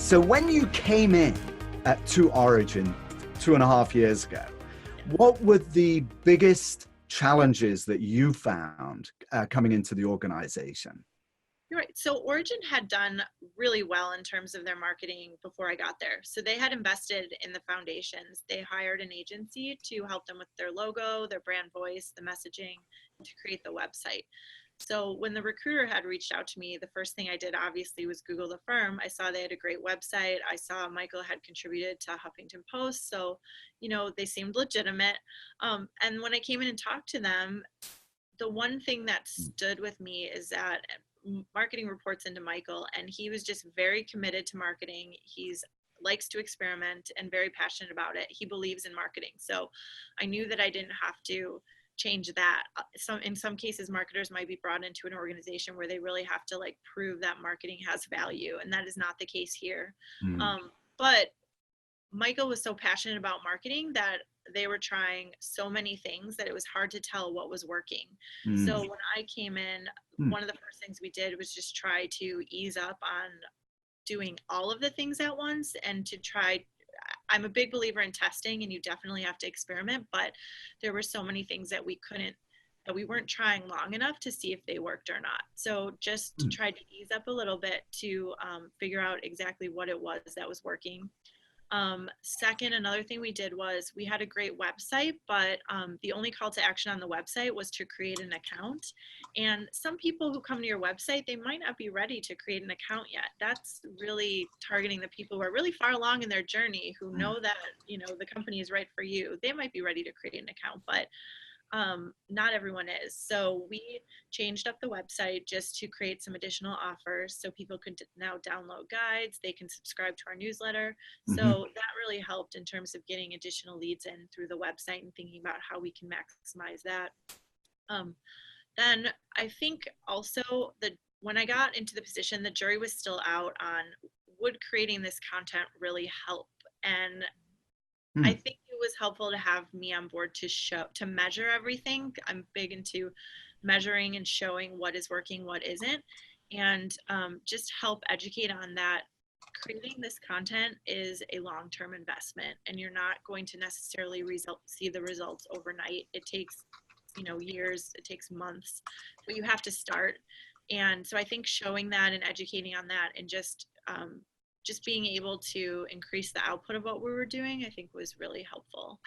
So when you came in to Origin 2.5 years ago, what were the biggest challenges that you found coming into the organization? You're right. So Origin had done really well in terms of their marketing before I got there. So they had invested in the foundations. They hired an agency to help them with their logo, their brand voice, the messaging, to create the website. So when the recruiter had reached out to me, the first thing I did obviously was Google the firm. I saw they had a great website. I saw Michael had contributed to Huffington Post. So, they seemed legitimate. And when I came in and talked to them, the one thing that stood with me is that marketing reports into Michael, and he was just very committed to marketing. He's likes to experiment and very passionate about it. He believes in marketing. So I knew that I didn't have to change that. In some cases, marketers might be brought into an organization where they really have to prove that marketing has value, and that is not the case here. Mm. But Michael was so passionate about marketing that they were trying so many things that it was hard to tell what was working. So Mm. when I came in, Mm. one of the first things we did was just try to ease up on doing all of the things at once, and to try. I'm a big believer in testing, and you definitely have to experiment, but there were so many things that we weren't trying long enough to see if they worked or not. So just Mm. tried to ease up a little bit to figure out exactly what it was that was working. Second, another thing we did was we had a great website, but the only call to action on the website was to create an account. And some people who come to your website, they might not be ready to create an account yet. That's really targeting the people who are really far along in their journey, who know that, the company is right for you. They might be ready to create an account, but not everyone is. So we changed up the website just to create some additional offers so people could now download guides, they can subscribe to our newsletter. Mhm. So that really helped in terms of getting additional leads in through the website and thinking about how we can maximize that. Um, then I think also that when I got into the position, the jury was still out on would creating this content really help. And I Mm. think it was helpful to have me on board to measure everything. I'm big into measuring and showing what is working, what isn't, and just help educate on that. Creating this content is a long-term investment, and you're not going to necessarily see the results overnight. It takes, years, it takes months, but you have to start. And so I think showing that and educating on that, and just being able to increase the output of what we were doing, I think was really helpful.